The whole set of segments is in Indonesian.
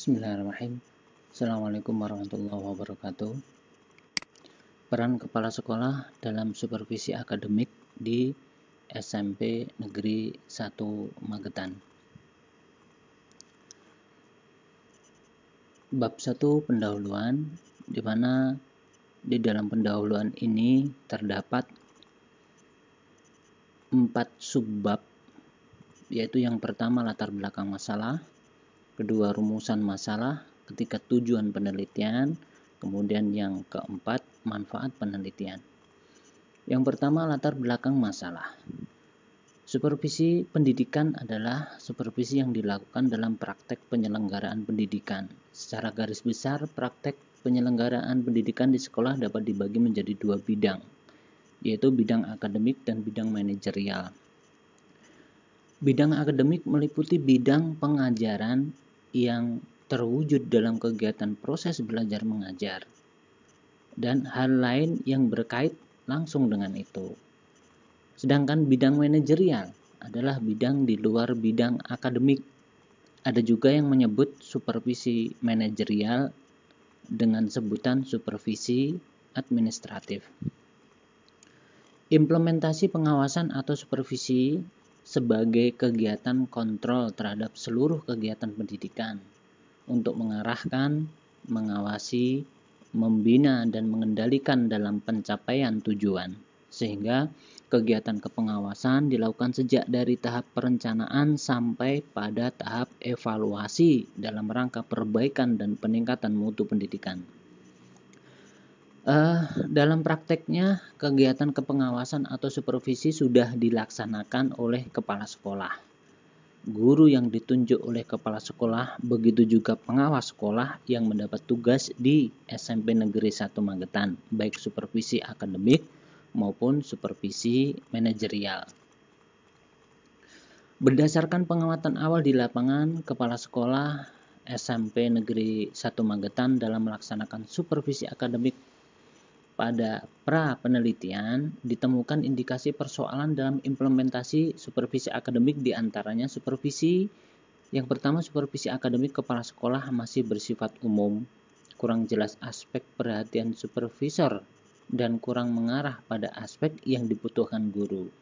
Bismillahirrahmanirrahim. Assalamualaikum warahmatullahi wabarakatuh. Peran kepala sekolah dalam supervisi akademik di SMP Negeri 1 Magetan. Bab 1 pendahuluan, di mana di dalam pendahuluan ini terdapat 4 subbab, yaitu yang pertama latar belakang masalah, kedua rumusan masalah, ketiga tujuan penelitian, kemudian yang keempat manfaat penelitian. Yang pertama latar belakang masalah. Supervisi pendidikan adalah supervisi yang dilakukan dalam praktek penyelenggaraan pendidikan. Secara garis besar, praktek penyelenggaraan pendidikan di sekolah dapat dibagi menjadi 2 bidang, yaitu bidang akademik dan bidang manajerial. Bidang akademik meliputi bidang pengajaran yang terwujud dalam kegiatan proses belajar mengajar dan hal lain yang berkait langsung dengan itu. Sedangkan bidang manajerial adalah bidang di luar bidang akademik. Ada juga yang menyebut supervisi manajerial dengan sebutan supervisi administratif. Implementasi pengawasan atau supervisi sebagai kegiatan kontrol terhadap seluruh kegiatan pendidikan untuk mengarahkan, mengawasi, membina, dan mengendalikan dalam pencapaian tujuan, sehingga kegiatan kepengawasan dilakukan sejak dari tahap perencanaan sampai pada tahap evaluasi dalam rangka perbaikan dan peningkatan mutu pendidikan. Dalam prakteknya, kegiatan kepengawasan atau supervisi sudah dilaksanakan oleh kepala sekolah. Guru yang ditunjuk oleh kepala sekolah, begitu juga pengawas sekolah yang mendapat tugas di SMP Negeri 1 Magetan, baik supervisi akademik maupun supervisi manajerial. Berdasarkan pengamatan awal di lapangan, kepala sekolah SMP Negeri 1 Magetan dalam melaksanakan supervisi akademik pada pra penelitian ditemukan indikasi persoalan dalam implementasi supervisi akademik, diantaranya yang pertama supervisi akademik kepala sekolah masih bersifat umum, kurang jelas aspek perhatian supervisor dan kurang mengarah pada aspek yang dibutuhkan guru.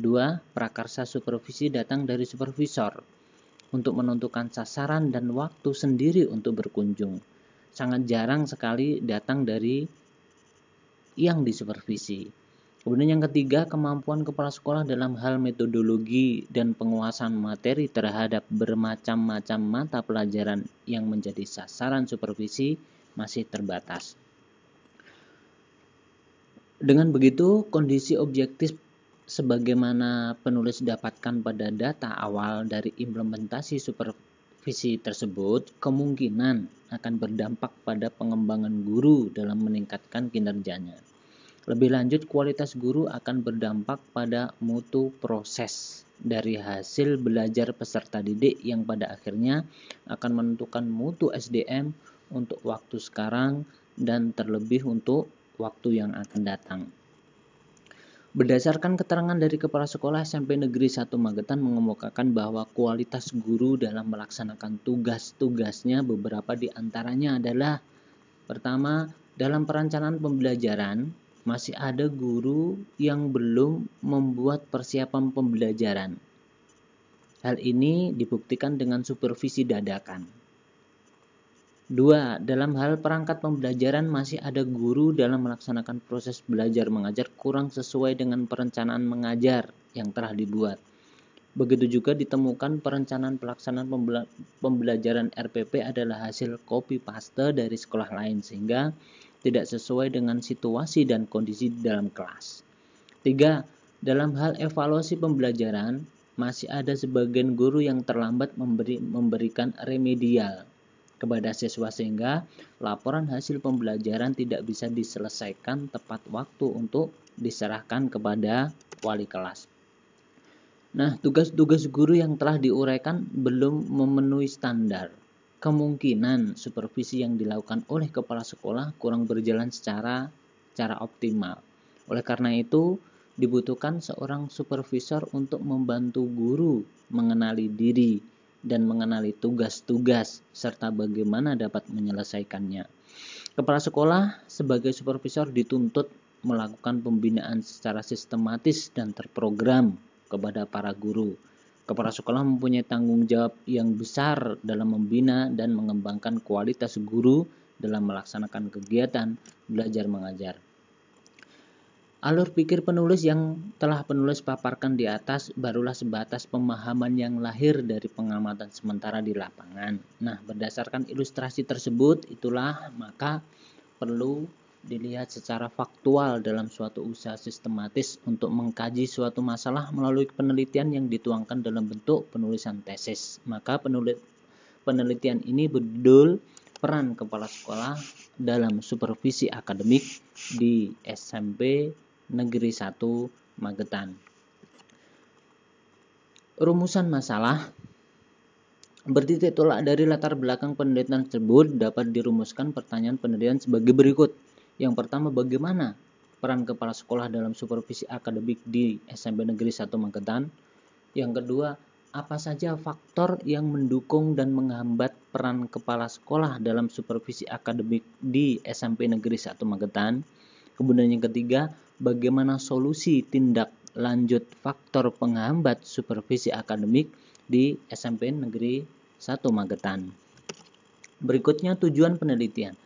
2. Prakarsa supervisi datang dari supervisor untuk menentukan sasaran dan waktu sendiri untuk berkunjung. Sangat jarang sekali datang dari yang disupervisi. Kemudian yang ketiga, kemampuan kepala sekolah dalam hal metodologi dan penguasaan materi terhadap bermacam-macam mata pelajaran yang menjadi sasaran supervisi masih terbatas. Dengan begitu, kondisi objektif sebagaimana penulis dapatkan pada data awal dari implementasi supervisi tersebut kemungkinan akan berdampak pada pengembangan guru dalam meningkatkan kinerjanya. Lebih lanjut, kualitas guru akan berdampak pada mutu proses dari hasil belajar peserta didik yang pada akhirnya akan menentukan mutu SDM untuk waktu sekarang dan terlebih untuk waktu yang akan datang. Berdasarkan keterangan dari Kepala Sekolah SMP Negeri 1 Magetan mengemukakan bahwa kualitas guru dalam melaksanakan tugas-tugasnya beberapa di antaranya adalah: pertama, dalam perencanaan pembelajaran masih ada guru yang belum membuat persiapan pembelajaran. Hal ini dibuktikan dengan supervisi dadakan. 2. Dalam hal perangkat pembelajaran masih ada guru dalam melaksanakan proses belajar mengajar kurang sesuai dengan perencanaan mengajar yang telah dibuat. Begitu juga ditemukan perencanaan pelaksanaan pembelajaran RPP adalah hasil copy paste dari sekolah lain sehingga tidak sesuai dengan situasi dan kondisi di dalam kelas. 3. Dalam hal evaluasi pembelajaran masih ada sebagian guru yang terlambat memberikan remedial kepada siswa sehingga laporan hasil pembelajaran tidak bisa diselesaikan tepat waktu untuk diserahkan kepada wali kelas. Nah, tugas-tugas guru yang telah diuraikan belum memenuhi standar. Kemungkinan supervisi yang dilakukan oleh kepala sekolah kurang berjalan secara optimal. Oleh karena itu, dibutuhkan seorang supervisor untuk membantu guru mengenali diri dan mengenali tugas-tugas serta bagaimana dapat menyelesaikannya. Kepala sekolah sebagai supervisor dituntut melakukan pembinaan secara sistematis dan terprogram kepada para guru. Kepala sekolah mempunyai tanggung jawab yang besar dalam membina dan mengembangkan kualitas guru dalam melaksanakan kegiatan belajar mengajar. Alur pikir penulis yang telah penulis paparkan di atas barulah sebatas pemahaman yang lahir dari pengamatan sementara di lapangan. Nah, berdasarkan ilustrasi tersebut, itulah maka perlu dilihat secara faktual dalam suatu usaha sistematis untuk mengkaji suatu masalah melalui penelitian yang dituangkan dalam bentuk penulisan tesis. Maka penelitian ini berjudul Peran Kepala Sekolah dalam Supervisi Akademik di SMP Negeri 1 Magetan. Rumusan masalah bertitik tolak dari latar belakang penelitian tersebut dapat dirumuskan pertanyaan penelitian sebagai berikut. Yang pertama, bagaimana peran kepala sekolah dalam supervisi akademik di SMP Negeri 1 Magetan? Yang kedua, apa saja faktor yang mendukung dan menghambat peran kepala sekolah dalam supervisi akademik di SMP Negeri 1 Magetan? Kemudian yang ketiga, bagaimana solusi tindak lanjut faktor penghambat supervisi akademik di SMP Negeri 1 Magetan. Berikutnya tujuan penelitian.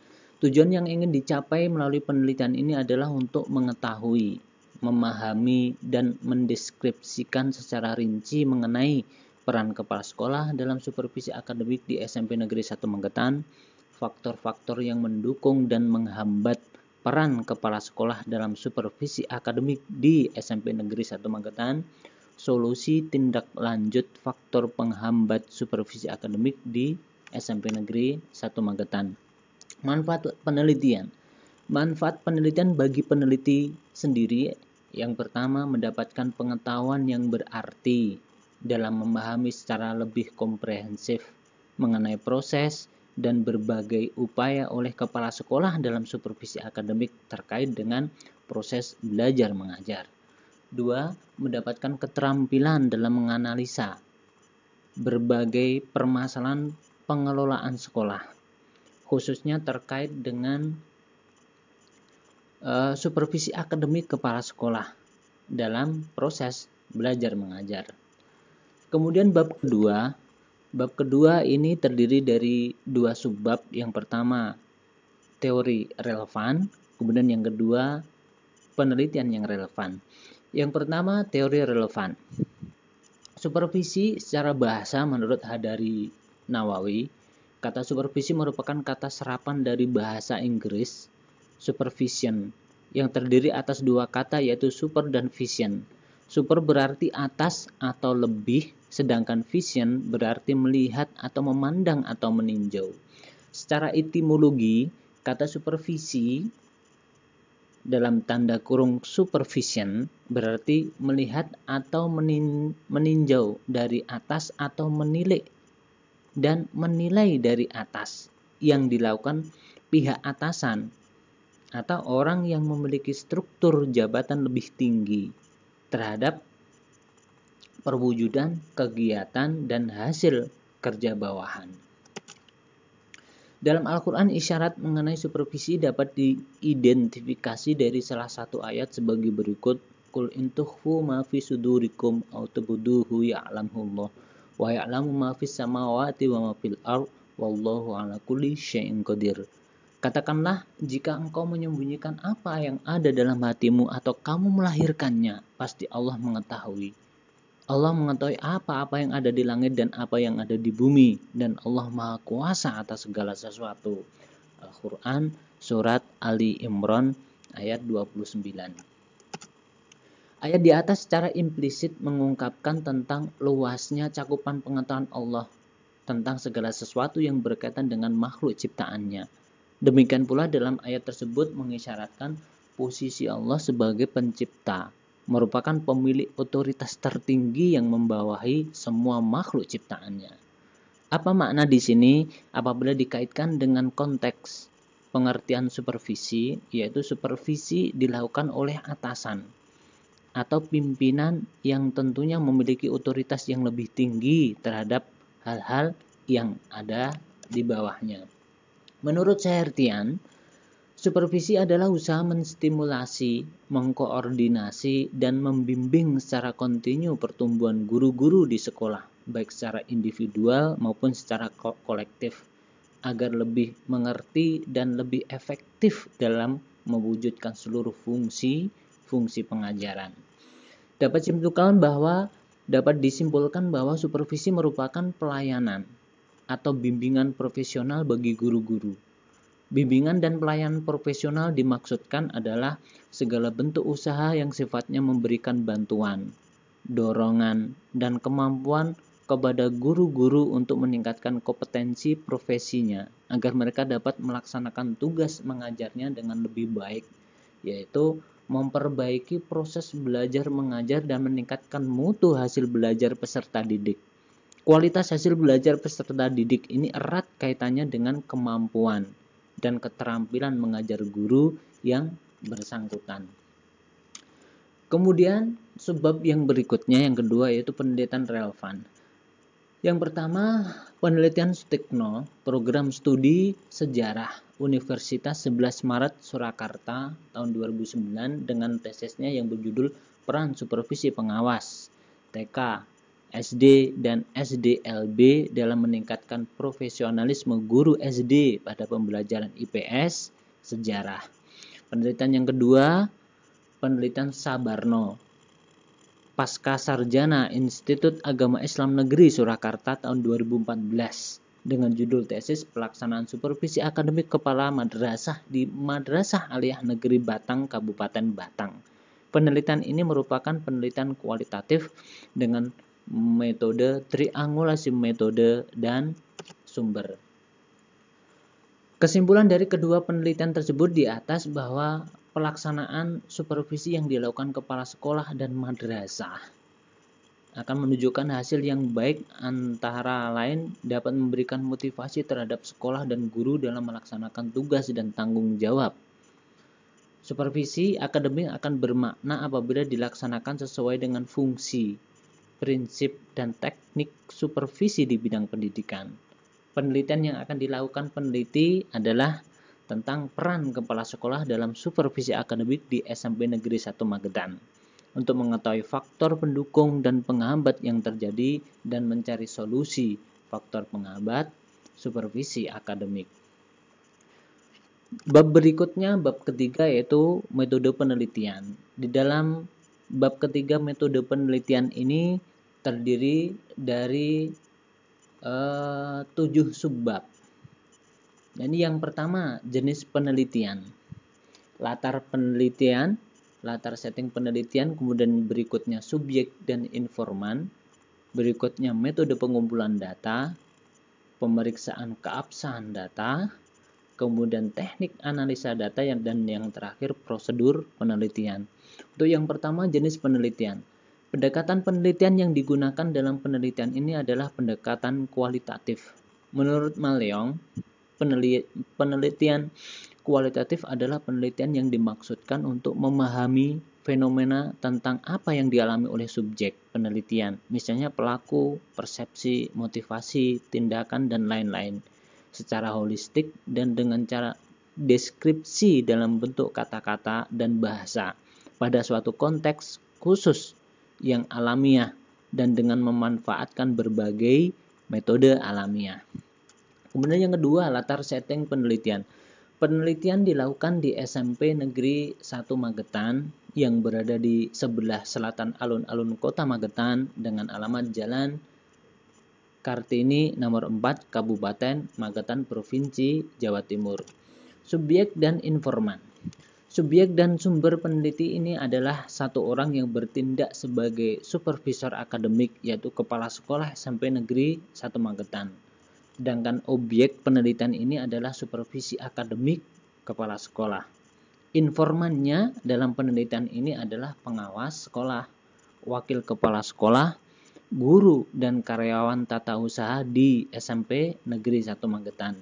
Tujuan yang ingin dicapai melalui penelitian ini adalah untuk mengetahui, memahami, dan mendeskripsikan secara rinci mengenai peran kepala sekolah dalam supervisi akademik di SMP Negeri 1 Magetan, faktor-faktor yang mendukung dan menghambat peran kepala sekolah dalam supervisi akademik di SMP Negeri 1 Magetan, solusi tindak lanjut faktor penghambat supervisi akademik di SMP Negeri 1 Magetan. Manfaat penelitian. Manfaat penelitian bagi peneliti sendiri, yang pertama mendapatkan pengetahuan yang berarti dalam memahami secara lebih komprehensif mengenai proses dan berbagai upaya oleh kepala sekolah dalam supervisi akademik terkait dengan proses belajar mengajar. 2. Mendapatkan keterampilan dalam menganalisa berbagai permasalahan pengelolaan sekolah, khususnya terkait dengan supervisi akademik kepala sekolah dalam proses belajar mengajar. Kemudian bab kedua ini terdiri dari dua subbab. Yang pertama, teori relevan, kemudian yang kedua, penelitian yang relevan. Yang pertama, teori relevan. Supervisi secara bahasa menurut Hadari Nawawi, kata supervisi merupakan kata serapan dari bahasa Inggris supervision yang terdiri atas dua kata yaitu super dan vision. Super berarti atas atau lebih, sedangkan vision berarti melihat atau memandang atau meninjau. Secara etimologi, kata supervisi dalam tanda kurung supervision berarti melihat atau meninjau dari atas atau menilik dan menilai dari atas yang dilakukan pihak atasan atau orang yang memiliki struktur jabatan lebih tinggi terhadap perwujudan kegiatan dan hasil kerja bawahan. Dalam Al-Quran, isyarat mengenai supervisi dapat diidentifikasi dari salah satu ayat sebagai berikut. Qul in tukhfu ma fi sudurikum aw tubduhu ya'lamullah wa ya'lamu ma fis samawati wa ma fil ardh wallahu ala kulli syai'in qadir. Katakanlah, jika engkau menyembunyikan apa yang ada dalam hatimu atau kamu melahirkannya, pasti Allah mengetahui. Allah mengetahui apa-apa yang ada di langit dan apa yang ada di bumi, dan Allah Maha Kuasa atas segala sesuatu. Al-Quran Surat Ali Imran ayat 29. Ayat di atas secara implisit mengungkapkan tentang luasnya cakupan pengetahuan Allah tentang segala sesuatu yang berkaitan dengan makhluk ciptaannya. Demikian pula dalam ayat tersebut mengisyaratkan posisi Allah sebagai pencipta, merupakan pemilik otoritas tertinggi yang membawahi semua makhluk ciptaannya. Apa makna di sini apabila dikaitkan dengan konteks pengertian supervisi, yaitu supervisi dilakukan oleh atasan atau pimpinan yang tentunya memiliki otoritas yang lebih tinggi terhadap hal-hal yang ada di bawahnya. Menurut Sahertian, supervisi adalah usaha menstimulasi, mengkoordinasi, dan membimbing secara kontinu pertumbuhan guru-guru di sekolah, baik secara individual maupun secara kolektif, agar lebih mengerti dan lebih efektif dalam mewujudkan seluruh fungsi pengajaran. Dapat disimpulkan bahwa supervisi merupakan pelayanan atau bimbingan profesional bagi guru-guru. Bimbingan dan pelayanan profesional dimaksudkan adalah segala bentuk usaha yang sifatnya memberikan bantuan, dorongan, dan kemampuan kepada guru-guru untuk meningkatkan kompetensi profesinya agar mereka dapat melaksanakan tugas mengajarnya dengan lebih baik, yaitu memperbaiki proses belajar mengajar dan meningkatkan mutu hasil belajar peserta didik. Kualitas hasil belajar peserta didik ini erat kaitannya dengan kemampuan dan keterampilan mengajar guru yang bersangkutan. Kemudian sebab yang berikutnya, yang kedua, yaitu penelitian relevan. Yang pertama, penelitian Sutikno, program studi sejarah Universitas 11 Maret Surakarta tahun 2009 dengan tesisnya yang berjudul Peran Supervisi Pengawas TK, SD, dan SDLB dalam meningkatkan profesionalisme guru SD pada pembelajaran IPS sejarah. Penelitian yang kedua, penelitian Sabarno, Pasca Sarjana Institut Agama Islam Negeri Surakarta tahun 2014 dengan judul tesis pelaksanaan supervisi akademik kepala madrasah di Madrasah Aliyah Negeri Batang, Kabupaten Batang. Penelitian ini merupakan penelitian kualitatif dengan metode triangulasi metode dan sumber. Kesimpulan dari kedua penelitian tersebut di atas bahwa pelaksanaan supervisi yang dilakukan kepala sekolah dan madrasah akan menunjukkan hasil yang baik, antara lain dapat memberikan motivasi terhadap sekolah dan guru dalam melaksanakan tugas dan tanggung jawab. Supervisi akademik akan bermakna apabila dilaksanakan sesuai dengan fungsi, prinsip, dan teknik supervisi di bidang pendidikan. Penelitian yang akan dilakukan peneliti adalah tentang peran kepala sekolah dalam supervisi akademik di SMP Negeri 1 Magetan untuk mengetahui faktor pendukung dan penghambat yang terjadi dan mencari solusi faktor penghambat supervisi akademik. Bab berikutnya, bab ketiga, yaitu metode penelitian. Di dalam bab ketiga metode penelitian ini terdiri dari 7 subbab. Jadi yang pertama, jenis penelitian, latar penelitian, latar setting penelitian, kemudian berikutnya subjek dan informan, berikutnya metode pengumpulan data, pemeriksaan keabsahan data, kemudian teknik analisa data, dan yang terakhir prosedur penelitian. Untuk yang pertama, jenis penelitian. Pendekatan penelitian yang digunakan dalam penelitian ini adalah pendekatan kualitatif. Menurut Malleong, penelitian kualitatif adalah penelitian yang dimaksudkan untuk memahami fenomena tentang apa yang dialami oleh subjek penelitian, misalnya pelaku, persepsi, motivasi, tindakan, dan lain-lain, secara holistik dan dengan cara deskripsi dalam bentuk kata-kata dan bahasa pada suatu konteks khusus yang alamiah dan dengan memanfaatkan berbagai metode alamiah. Kemudian yang kedua, latar setting penelitian. Penelitian dilakukan di SMP Negeri 1 Magetan yang berada di sebelah selatan alun-alun Kota Magetan dengan alamat Jalan Kartini nomor 4 Kabupaten Magetan Provinsi Jawa Timur. Subjek dan informan. Subjek dan sumber peneliti ini adalah satu orang yang bertindak sebagai supervisor akademik, yaitu kepala sekolah SMP Negeri 1 Magetan. Sedangkan objek penelitian ini adalah supervisi akademik kepala sekolah. Informannya dalam penelitian ini adalah pengawas sekolah, wakil kepala sekolah, guru, dan karyawan tata usaha di SMP Negeri 1 Magetan.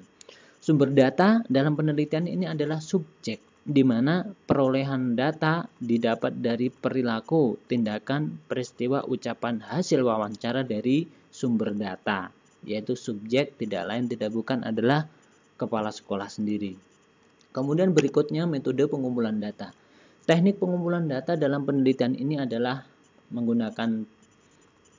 Sumber data dalam penelitian ini adalah subjek, di mana perolehan data didapat dari perilaku, tindakan, peristiwa, ucapan, hasil wawancara dari sumber data. yaitu subjek tidak lain tidak bukan adalah kepala sekolah sendiri. Kemudian berikutnya metode pengumpulan data. Teknik pengumpulan data dalam penelitian ini adalah menggunakan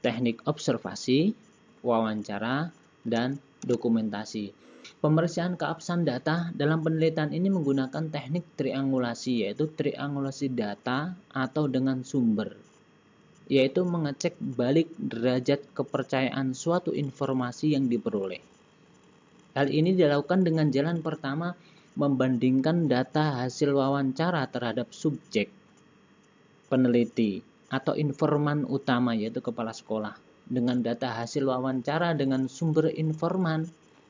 teknik observasi, wawancara, dan dokumentasi. Pemeriksaan keabsahan data dalam penelitian ini menggunakan teknik triangulasi, yaitu triangulasi data atau dengan sumber, yaitu mengecek balik derajat kepercayaan suatu informasi yang diperoleh. Hal ini dilakukan dengan jalan pertama, membandingkan data hasil wawancara terhadap subjek, peneliti, atau informan utama yaitu kepala sekolah, dengan data hasil wawancara dengan sumber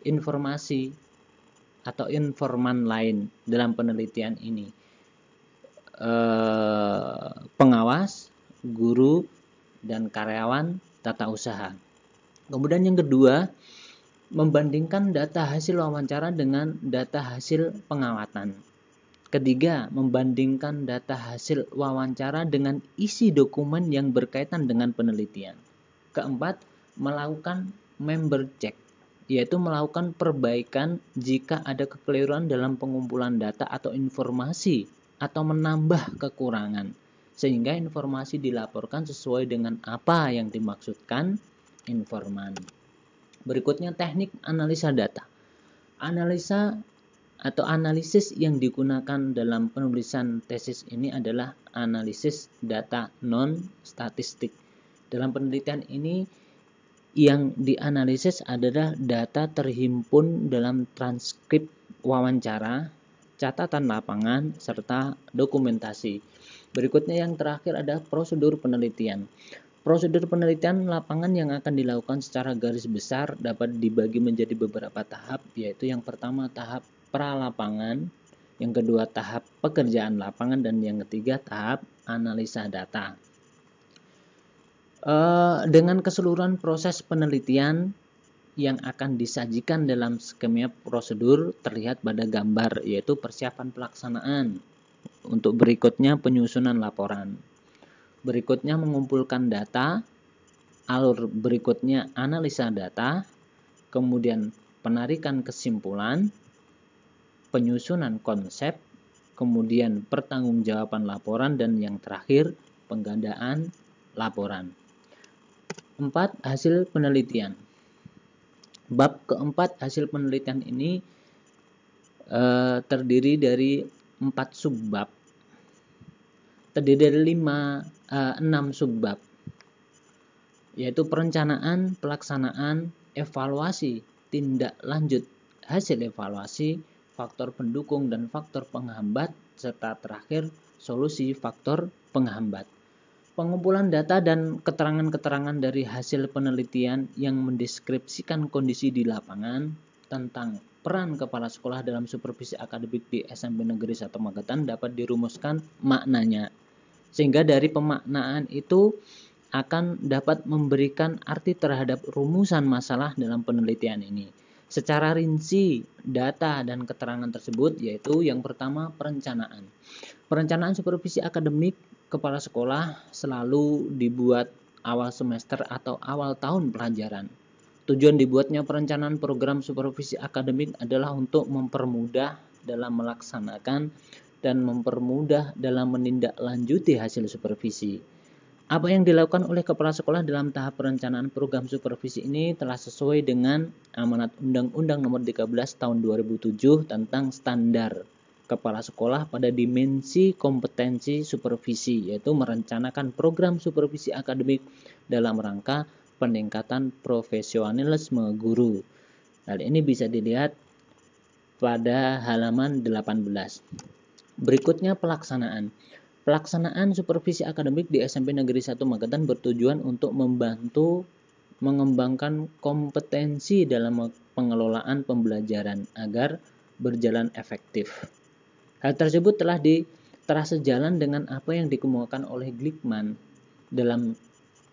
informasi atau informan lain dalam penelitian ini. Pengawas, guru, dan karyawan tata usaha. Kemudian yang kedua, membandingkan data hasil wawancara dengan data hasil pengawatan. Ketiga, membandingkan data hasil wawancara dengan isi dokumen yang berkaitan dengan penelitian. Keempat, melakukan member check, yaitu melakukan perbaikan jika ada kekeliruan dalam pengumpulan data atau informasi atau menambah kekurangan, sehingga informasi dilaporkan sesuai dengan apa yang dimaksudkan informan. Berikutnya teknik analisa data. Analisa atau analisis yang digunakan dalam penulisan tesis ini adalah analisis data non-statistik. Dalam penelitian ini yang dianalisis adalah data terhimpun dalam transkrip wawancara, catatan lapangan, serta dokumentasi. Berikutnya yang terakhir adalah prosedur penelitian. Prosedur penelitian lapangan yang akan dilakukan secara garis besar dapat dibagi menjadi beberapa tahap, yaitu yang pertama tahap pralapangan, yang kedua tahap pekerjaan lapangan, dan yang ketiga tahap analisa data. Dengan keseluruhan proses penelitian yang akan disajikan dalam skema prosedur terlihat pada gambar, yaitu persiapan pelaksanaan. Untuk berikutnya penyusunan laporan. Berikutnya mengumpulkan data, alur berikutnya analisa data, kemudian penarikan kesimpulan, penyusunan konsep, kemudian pertanggungjawaban laporan, dan yang terakhir penggandaan laporan. 4. Hasil penelitian. Bab keempat hasil penelitian ini terdiri dari 4 subbab. Terdiri dari 6 subbab, yaitu perencanaan, pelaksanaan, evaluasi, tindak lanjut hasil evaluasi, faktor pendukung dan faktor penghambat, serta terakhir solusi faktor penghambat. Pengumpulan data dan keterangan-keterangan dari hasil penelitian yang mendeskripsikan kondisi di lapangan tentang peran kepala sekolah dalam supervisi akademik di SMP Negeri 1 Magetan dapat dirumuskan maknanya, sehingga dari pemaknaan itu akan dapat memberikan arti terhadap rumusan masalah dalam penelitian ini. Secara rinci, data dan keterangan tersebut yaitu yang pertama perencanaan. Perencanaan supervisi akademik kepala sekolah selalu dibuat awal semester atau awal tahun pelajaran. Tujuan dibuatnya perencanaan program supervisi akademik adalah untuk mempermudah dalam melaksanakan dan mempermudah dalam menindaklanjuti hasil supervisi. Apa yang dilakukan oleh kepala sekolah dalam tahap perencanaan program supervisi ini telah sesuai dengan amanat Undang-Undang Nomor 13 Tahun 2007 tentang standar kepala sekolah pada dimensi kompetensi supervisi, yaitu merencanakan program supervisi akademik dalam rangka peningkatan profesionalisme guru. Hal ini bisa dilihat pada halaman 18. Berikutnya pelaksanaan. Pelaksanaan supervisi akademik di SMP Negeri 1 Magetan bertujuan untuk membantu mengembangkan kompetensi dalam pengelolaan pembelajaran agar berjalan efektif. Hal tersebut telah sejalan dengan apa yang dikemukakan oleh Glickman dalam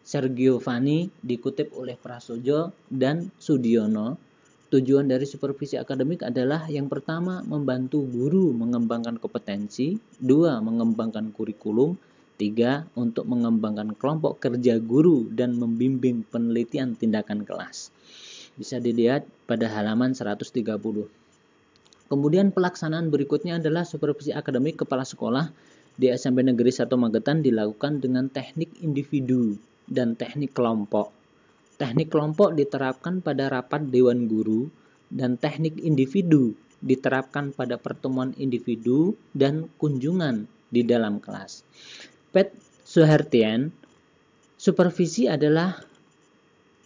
Sergiovanni, dikutip oleh Prasojo dan Sudiono. Tujuan dari supervisi akademik adalah yang pertama membantu guru mengembangkan kompetensi, 2 mengembangkan kurikulum, 3 untuk mengembangkan kelompok kerja guru dan membimbing penelitian tindakan kelas. Bisa dilihat pada halaman 130. Kemudian pelaksanaan berikutnya adalah supervisi akademik kepala sekolah di SMP Negeri 1 Magetan dilakukan dengan teknik individu dan teknik kelompok. Teknik kelompok diterapkan pada rapat dewan guru dan teknik individu diterapkan pada pertemuan individu dan kunjungan di dalam kelas. Pet Suhartian, supervisi adalah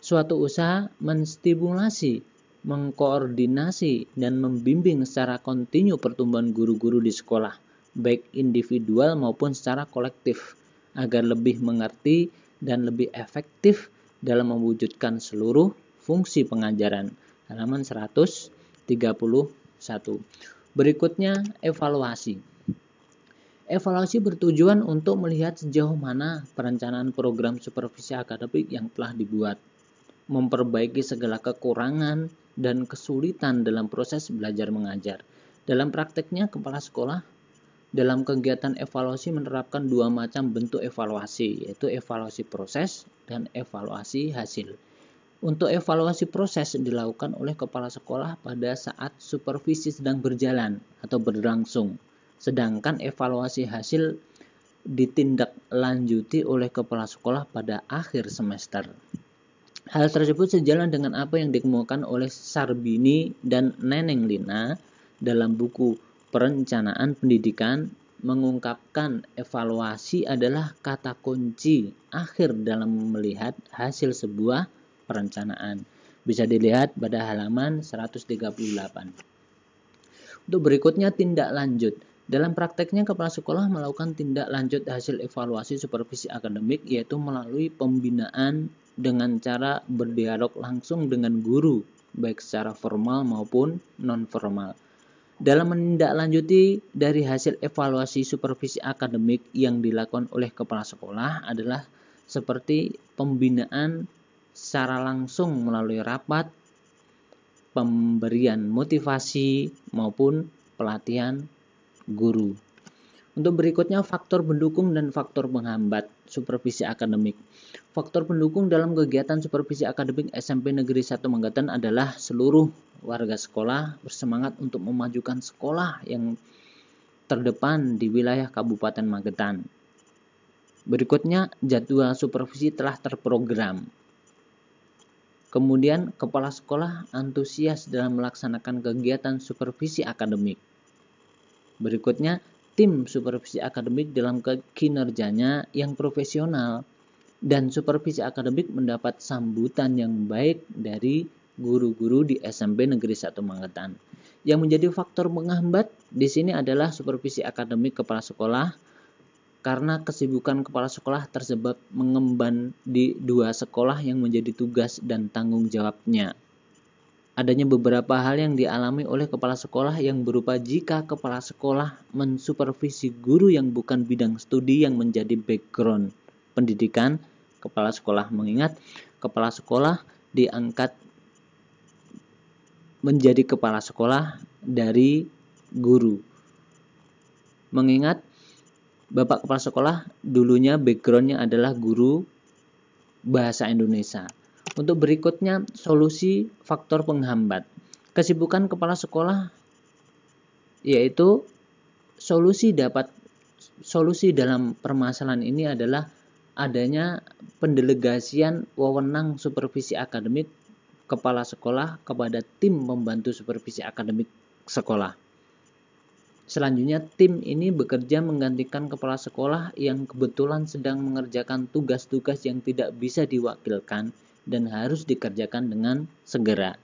suatu usaha menstimulasi, mengkoordinasi, dan membimbing secara kontinu pertumbuhan guru-guru di sekolah, baik individual maupun secara kolektif, agar lebih mengerti dan lebih efektif dalam mewujudkan seluruh fungsi pengajaran. Halaman 131. Berikutnya, evaluasi. Evaluasi bertujuan untuk melihat sejauh mana perencanaan program supervisi akademik yang telah dibuat, memperbaiki segala kekurangan dan kesulitan dalam proses belajar mengajar. Dalam prakteknya, kepala sekolah dalam kegiatan evaluasi menerapkan dua macam bentuk evaluasi, yaitu evaluasi proses dan evaluasi hasil. Untuk evaluasi proses dilakukan oleh kepala sekolah pada saat supervisi sedang berjalan atau berlangsung, sedangkan evaluasi hasil ditindaklanjuti oleh kepala sekolah pada akhir semester. Hal tersebut sejalan dengan apa yang dikemukakan oleh Sarbini dan Neneng Lina dalam buku Perencanaan Pendidikan, mengungkapkan evaluasi adalah kata kunci akhir dalam melihat hasil sebuah perencanaan. Bisa dilihat pada halaman 138. Untuk berikutnya, tindak lanjut. Dalam prakteknya, kepala sekolah melakukan tindak lanjut hasil evaluasi supervisi akademik, yaitu melalui pembinaan dengan cara berdialog langsung dengan guru, baik secara formal maupun non-formal. Dalam menindaklanjuti dari hasil evaluasi supervisi akademik yang dilakukan oleh kepala sekolah adalah seperti pembinaan secara langsung melalui rapat, pemberian motivasi, maupun pelatihan guru. Untuk berikutnya, faktor pendukung dan faktor penghambat supervisi akademik. Faktor pendukung dalam kegiatan supervisi akademik SMP Negeri 1 Magetan adalah seluruh warga sekolah bersemangat untuk memajukan sekolah yang terdepan di wilayah Kabupaten Magetan. Berikutnya, jadwal supervisi telah terprogram. Kemudian, kepala sekolah antusias dalam melaksanakan kegiatan supervisi akademik. Berikutnya, tim supervisi akademik dalam kinerjanya yang profesional dan supervisi akademik mendapat sambutan yang baik dari guru-guru di SMP Negeri 1 Magetan. Yang menjadi faktor penghambat di sini adalah supervisi akademik kepala sekolah, karena kesibukan kepala sekolah tersebab mengemban di dua sekolah yang menjadi tugas dan tanggung jawabnya. Adanya beberapa hal yang dialami oleh kepala sekolah yang berupa jika kepala sekolah mensupervisi guru yang bukan bidang studi yang menjadi background pendidikan, kepala sekolah mengingat kepala sekolah diangkat menjadi kepala sekolah dari guru. Mengingat Bapak kepala sekolah dulunya backgroundnya adalah guru bahasa Indonesia. Untuk berikutnya, solusi faktor penghambat. Kesibukan kepala sekolah yaitu solusi dalam permasalahan ini adalah adanya pendelegasian wewenang supervisi akademik kepala sekolah kepada tim pembantu supervisi akademik sekolah. Selanjutnya, tim ini bekerja menggantikan kepala sekolah yang kebetulan sedang mengerjakan tugas-tugas yang tidak bisa diwakilkan dan harus dikerjakan dengan segera.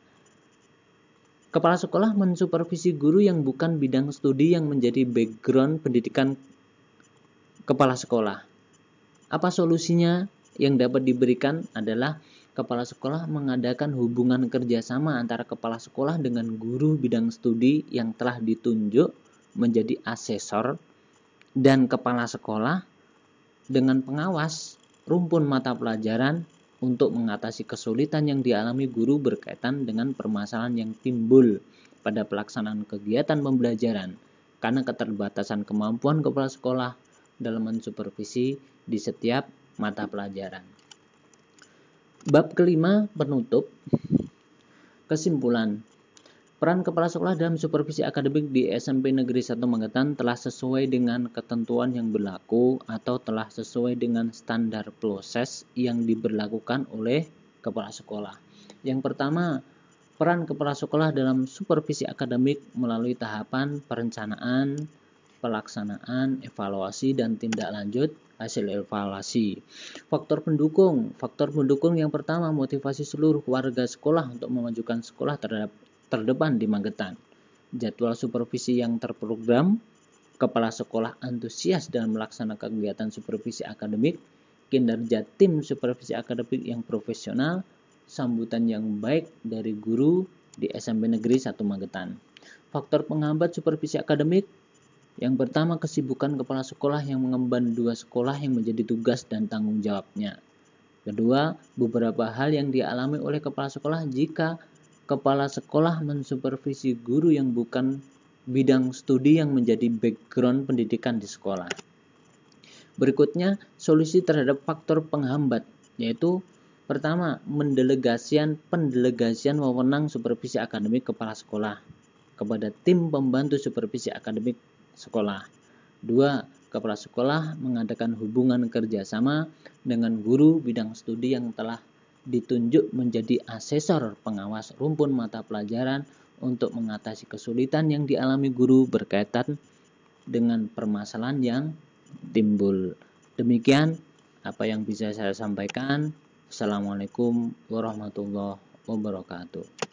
Kepala sekolah mensupervisi guru yang bukan bidang studi yang menjadi background pendidikan kepala sekolah. Apa solusinya? Yang dapat diberikan adalah kepala sekolah mengadakan hubungan kerjasama antara kepala sekolah dengan guru bidang studi yang telah ditunjuk menjadi asesor dan kepala sekolah dengan pengawas rumpun mata pelajaran untuk mengatasi kesulitan yang dialami guru berkaitan dengan permasalahan yang timbul pada pelaksanaan kegiatan pembelajaran karena keterbatasan kemampuan kepala sekolah dalam mensupervisi di setiap mata pelajaran. Bab kelima, penutup. Kesimpulan, peran kepala sekolah dalam supervisi akademik di SMP Negeri 1 Magetan telah sesuai dengan ketentuan yang berlaku atau telah sesuai dengan standar proses yang diberlakukan oleh kepala sekolah. Yang pertama, peran kepala sekolah dalam supervisi akademik melalui tahapan perencanaan, pelaksanaan, evaluasi, dan tindak lanjut hasil evaluasi. Faktor pendukung yang pertama, motivasi seluruh warga sekolah untuk memajukan sekolah terdepan di Magetan. Jadwal supervisi yang terprogram, kepala sekolah antusias dalam melaksanakan kegiatan supervisi akademik, kinerja tim supervisi akademik yang profesional, sambutan yang baik dari guru di SMP Negeri 1 Magetan. Faktor penghambat supervisi akademik, yang pertama, kesibukan kepala sekolah yang mengemban dua sekolah yang menjadi tugas dan tanggung jawabnya. Kedua, beberapa hal yang dialami oleh kepala sekolah jika kepala sekolah mensupervisi guru yang bukan bidang studi yang menjadi background pendidikan di sekolah. Berikutnya, solusi terhadap faktor penghambat, yaitu pertama, pendelegasian wewenang supervisi akademik kepala sekolah kepada tim pembantu supervisi akademik sekolah. 2. Kepala sekolah mengadakan hubungan kerjasama dengan guru bidang studi yang telah ditunjuk menjadi asesor pengawas rumpun mata pelajaran untuk mengatasi kesulitan yang dialami guru berkaitan dengan permasalahan yang timbul. Demikian apa yang bisa saya sampaikan. Assalamualaikum warahmatullahi wabarakatuh.